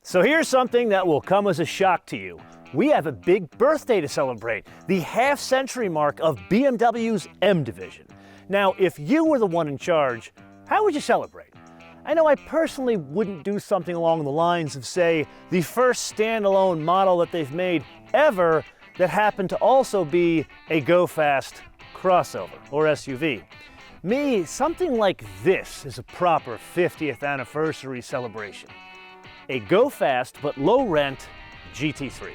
So here's something that will come as a shock to you. We have a big birthday to celebrate, the half-century mark of BMW's M division. Now, if you were the one in charge, how would you celebrate? I know I personally wouldn't do something along the lines of, say, the first standalone model that they've made ever that happened to also be a go-fast crossover or SUV. Me, something like this is a proper 50th anniversary celebration. A go-fast but low-rent GT3.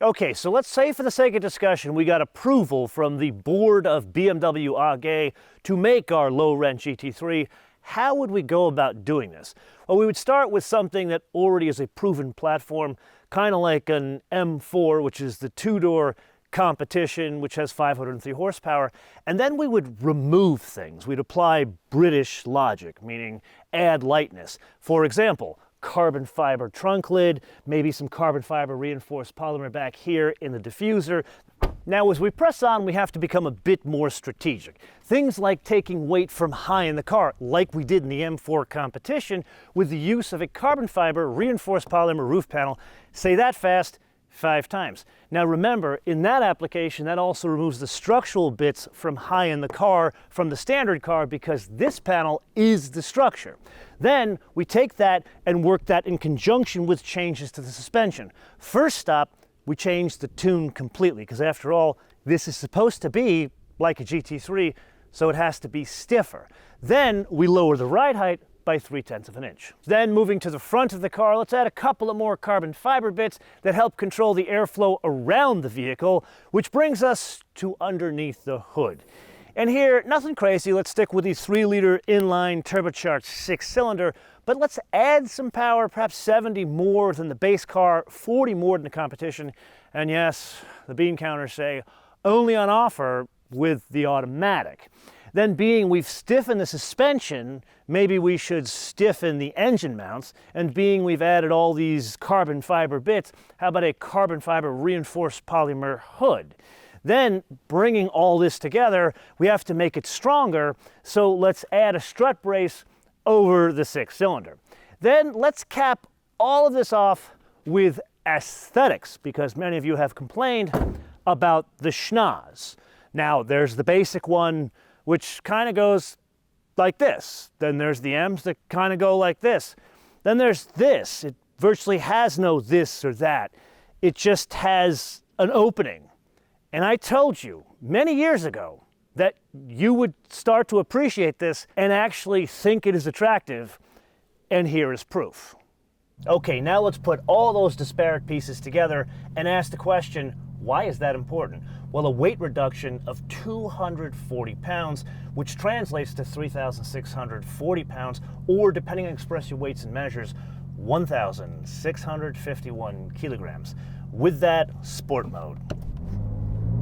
Okay, so let's say for the sake of discussion we got approval from the board of BMW AG to make our low-rent GT3. How would we go about doing this? Well, we would start with something that already is a proven platform, kind of like an M4, which is the two-door competition, which has 503 horsepower, and then we would remove things. We'd apply British logic, meaning add lightness. For example, carbon fiber trunk lid, maybe some carbon fiber reinforced polymer back here in the diffuser. Now, as we press on, we have to become a bit more strategic. Things like taking weight from high in the car, like we did in the M4 competition, with the use of a carbon fiber reinforced polymer roof panel. Say that fast, 5 times. Now remember, in that application, that also removes the structural bits from high in the car from the standard car, because this panel is the structure. Then we take that and work that in conjunction with changes to the suspension. First stop, we change the tune completely, because after all, this is supposed to be like a GT3, so it has to be stiffer. Then we lower the ride height by 0.3 of an inch. Then moving to the front of the car, let's add a couple of more carbon fiber bits that help control the airflow around the vehicle, which brings us to underneath the hood. And here, nothing crazy, let's stick with the 3-liter inline turbocharged 6-cylinder, but let's add some power, perhaps 70 more than the base car, 40 more than the competition, and yes, the bean counters say only on offer with the automatic. Then being we've stiffened the suspension, maybe we should stiffen the engine mounts, and being we've added all these carbon fiber bits, how about a carbon fiber reinforced polymer hood? Then bringing all this together, we have to make it stronger, so let's add a strut brace over the 6-cylinder. Then let's cap all of this off with aesthetics, because many of you have complained about the schnoz. Now there's the basic one, which kind of goes like this. Then there's the M's that kind of go like this. Then there's this. It virtually has no this or that. It just has an opening. And I told you many years ago that you would start to appreciate this and actually think it is attractive, and here is proof. Okay, now let's put all those disparate pieces together and ask the question, why is that important? Well, a weight reduction of 240 pounds, which translates to 3,640 pounds, or depending on express your weights and measures, 1,651 kilograms. With that, sport mode.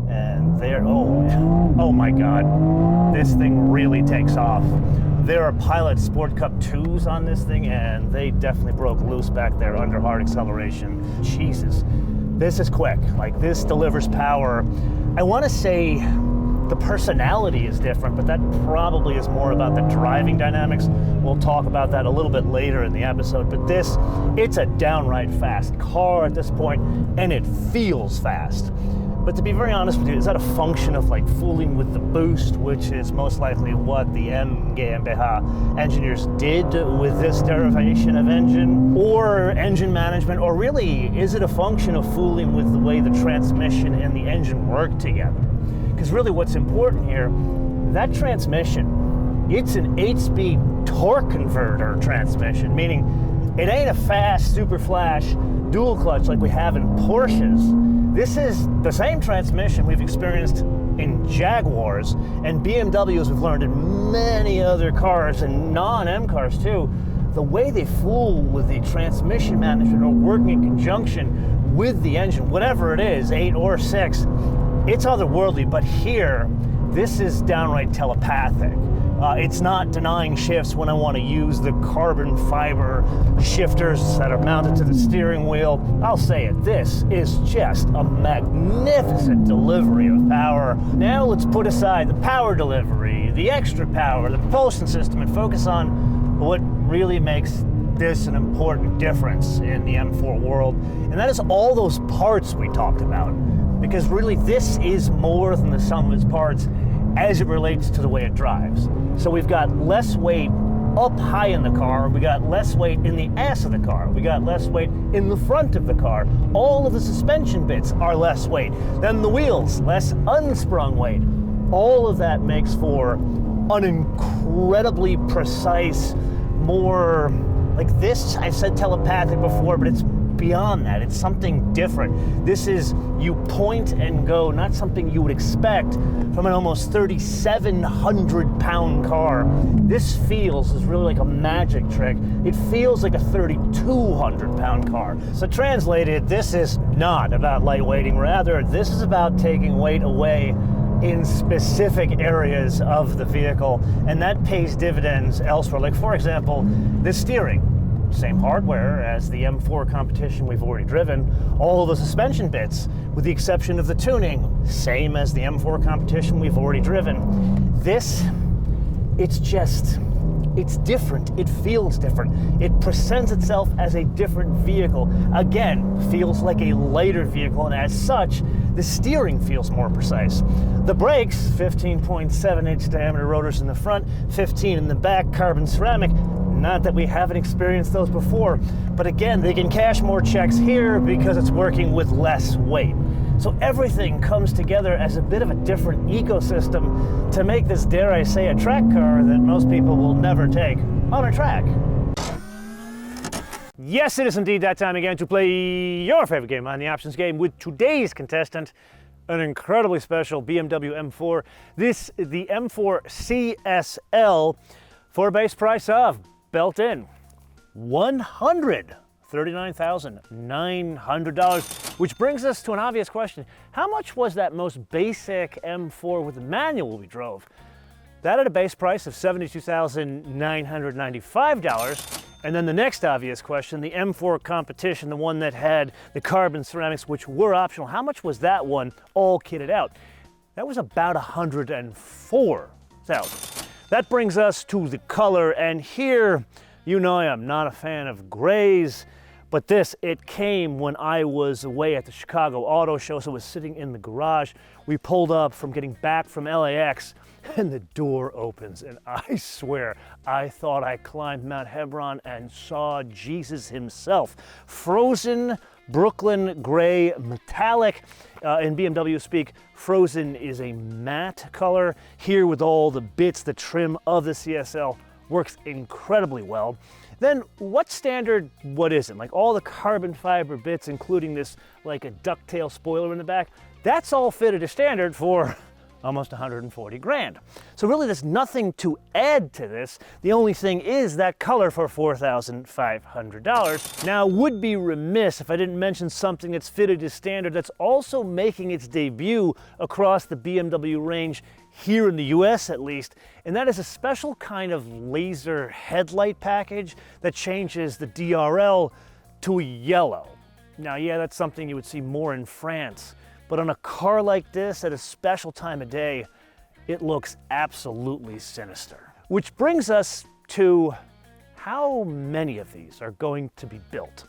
And there, oh my God, this thing really takes off. There are Pilot Sport Cup 2s on this thing, and they definitely broke loose back there under hard acceleration. Jesus, this is quick. Like, this delivers power. I want to say the personality is different, but that probably is more about the driving dynamics. We'll talk about that a little bit later in the episode, but it's a downright fast car at this point, and it feels fast. But to be very honest with you, is that a function of like fooling with the boost, which is most likely what the M GmbH engineers did with this derivation of engine, or engine management, or really is it a function of fooling with the way the transmission and the engine work together? Because really what's important here, that transmission, it's an 8-speed torque converter transmission, meaning it ain't a fast, super flash dual clutch like we have in Porsches. This is the same transmission we've experienced in Jaguars and BMWs we've learned in many other cars and non-M cars too. The way they fool with the transmission management or working in conjunction with the engine, whatever it is, 8 or 6, it's otherworldly. But here, this is downright telepathic. It's not denying shifts when I want to use the carbon fiber shifters that are mounted to the steering wheel. I'll say it, this is just a magnificent delivery of power. Now let's put aside the power delivery, the extra power, the propulsion system, and focus on what really makes this an important difference in the M4 world, and that is all those parts we talked about. Because really this is more than the sum of its parts as it relates to the way it drives. So we've got less weight up high in the car, we got less weight in the ass of the car, we got less weight in the front of the car. All of the suspension bits are less weight. Then the wheels, less unsprung weight. All of that makes for an incredibly precise, more like this, I've said telepathic before, but it's beyond that. It's something different. This is you point and go, not something you would expect from an almost 3,700 pound car. This feels is really like a magic trick. It feels like a 3,200 pound car. So translated, this is not about lightweighting. Rather, this is about taking weight away in specific areas of the vehicle, and that pays dividends elsewhere. Like, for example, the steering. Same hardware as the M4 competition we've already driven. All of the suspension bits, with the exception of the tuning, same as the M4 competition we've already driven. This, it's different. It feels different. It presents itself as a different vehicle. Again, feels like a lighter vehicle, and as such, the steering feels more precise. The brakes, 15.7-inch diameter rotors in the front, 15 in the back, carbon ceramic. Not that we haven't experienced those before, but again, they can cash more checks here because it's working with less weight. So everything comes together as a bit of a different ecosystem to make this, dare I say, a track car that most people will never take on a track. Yes, it is indeed that time again to play your favorite game on the options game with today's contestant, an incredibly special BMW M4. This is the M4 CSL for a base price of built-in $139,900, which brings us to an obvious question. How much was that most basic M4 with the manual we drove? That at a base price of $72,995. And then the next obvious question, the M4 competition, the one that had the carbon ceramics, which were optional, how much was that one all kitted out? That was about $104,000. That brings us to the color, and here, you know I am not a fan of grays, but this, it came when I was away at the Chicago Auto Show, so I was sitting in the garage. We pulled up from getting back from LAX, and the door opens, and I swear, I thought I climbed Mount Hebron and saw Jesus himself. Frozen Brooklyn gray metallic. In BMW speak, frozen is a matte color. Here with all the bits, the trim of the CSL works incredibly well. Then what's standard, what isn't? Like all the carbon fiber bits, including this like a ducktail spoiler in the back, that's all fitted as standard for almost 140 grand. So really there's nothing to add to this. The only thing is that color for $4,500. Now, I would be remiss if I didn't mention something that's fitted as standard that's also making its debut across the BMW range here in the US at least, and that is a special kind of laser headlight package that changes the DRL to yellow. Now, yeah, that's something you would see more in France, but on a car like this at a special time of day, it looks absolutely sinister. Which brings us to how many of these are going to be built.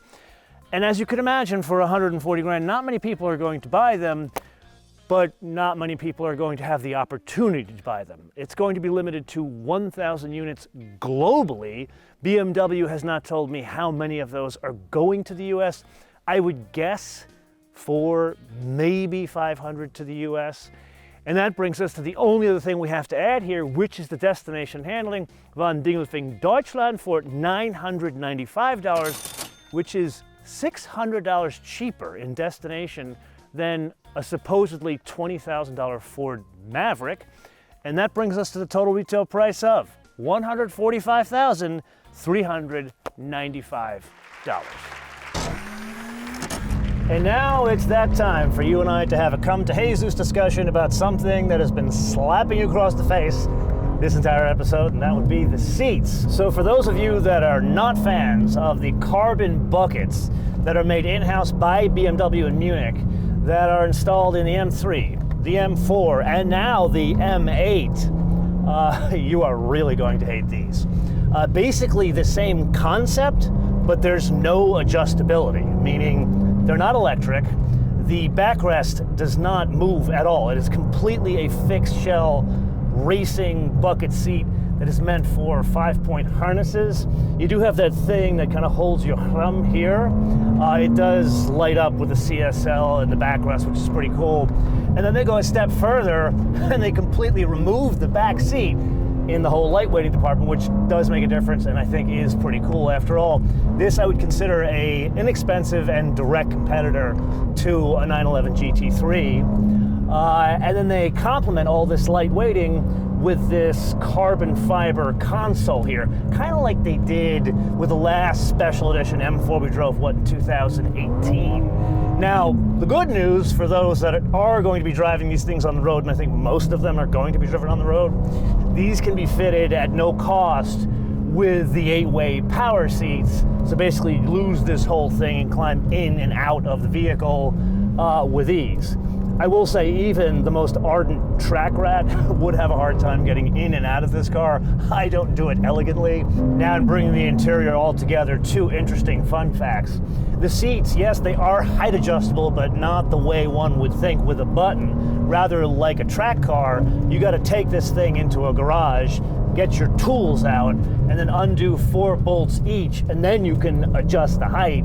And as you can imagine, for 140 grand, not many people are going to buy them, but not many people are going to have the opportunity to buy them. It's going to be limited to 1,000 units globally. BMW has not told me how many of those are going to the US. I would guess 4, maybe 500 to the US. And that brings us to the only other thing we have to add here, which is the destination handling von Dingelfing Deutschland for $995, which is $600 cheaper in destination than a supposedly $20,000 Ford Maverick. And that brings us to the total retail price of $145,395. And now it's that time for you and I to have a come to Jesus discussion about something that has been slapping you across the face this entire episode, and that would be the seats. So for those of you that are not fans of the carbon buckets that are made in-house by BMW in Munich, that are installed in the M3, the M4, and now the M8, you are really going to hate these. Basically the same concept, but there's no adjustability, meaning they're not electric. The backrest does not move at all. It is completely a fixed shell racing bucket seat that is meant for 5-point harnesses. You do have that thing that kind of holds your thumb here. It does light up with a CSL in the backrest, which is pretty cool. And then they go a step further and they completely remove the back seat in the whole lightweighting department, which does make a difference and I think is pretty cool. After all, this I would consider a inexpensive and direct competitor to a 911 GT3. And then they complement all this lightweighting with this carbon fiber console here, kind of like they did with the last special edition M4 we drove, in 2018. Now, the good news for those that are going to be driving these things on the road, and I think most of them are going to be driven on the road, these can be fitted at no cost with the 8-way power seats. So basically you lose this whole thing and climb in and out of the vehicle with ease. I will say even the most ardent track rat would have a hard time getting in and out of this car. I don't do it elegantly. Now I'm bringing the interior all together, 2 interesting fun facts. The seats, yes, they are height adjustable, but not the way one would think with a button. Rather like a track car, you got to take this thing into a garage, get your tools out, and then undo 4 bolts each, and then you can adjust the height.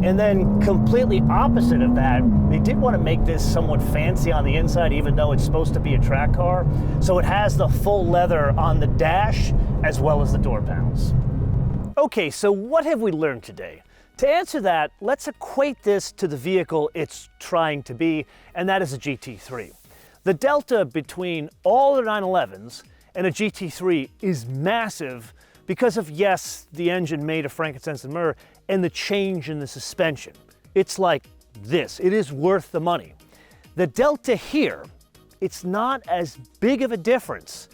And then completely opposite of that, they did want to make this somewhat fancy on the inside, even though it's supposed to be a track car. So it has the full leather on the dash as well as the door panels. Okay, so what have we learned today? To answer that, let's equate this to the vehicle it's trying to be, and that is a GT3. The delta between all the 911s and a GT3 is massive because of, yes, the engine made of frankincense and myrrh and the change in the suspension. It's like this. It is worth the money. The delta here, it's not as big of a difference,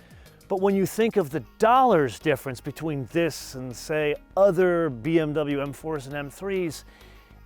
but when you think of the dollars difference between this and, say, other BMW M4s and M3s,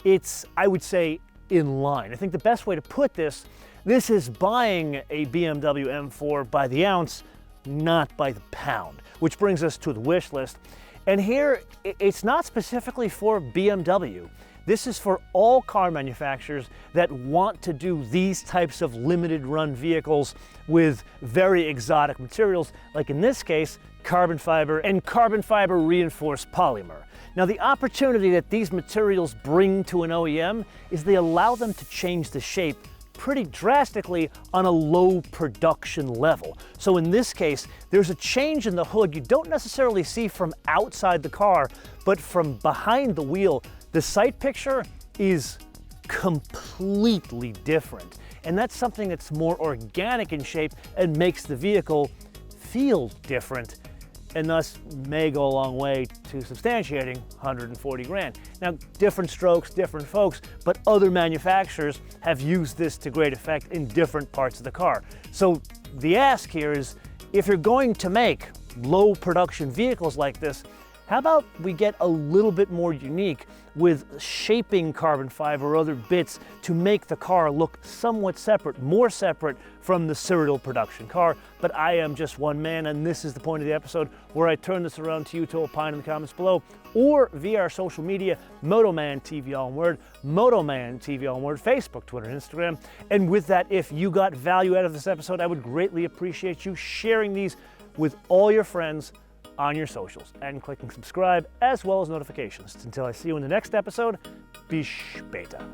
it's, I would say, in line. I think the best way to put this is buying a BMW M4 by the ounce, not by the pound, which brings us to the wish list. And here, it's not specifically for BMW. This is for all car manufacturers that want to do these types of limited run vehicles with very exotic materials, like in this case, carbon fiber and carbon fiber reinforced polymer. Now, the opportunity that these materials bring to an OEM is they allow them to change the shape pretty drastically on a low production level. So in this case, there's a change in the hood you don't necessarily see from outside the car, but from behind the wheel. The sight picture is completely different. And that's something that's more organic in shape and makes the vehicle feel different, and thus may go a long way to substantiating 140 grand. Now, different strokes, different folks, but other manufacturers have used this to great effect in different parts of the car. So the ask here is, if you're going to make low production vehicles like this, how about we get a little bit more unique with shaping carbon fiber or other bits to make the car look somewhat separate, more separate from the serial production car. But I am just one man, and this is the point of the episode where I turn this around to you to opine in the comments below, or via our social media, MotoManTV all one word, MotoManTV all one word, Facebook, Twitter, and Instagram. And with that, if you got value out of this episode, I would greatly appreciate you sharing these with all your friends on your socials and clicking subscribe as well as notifications. Until I see you in the next episode, be später.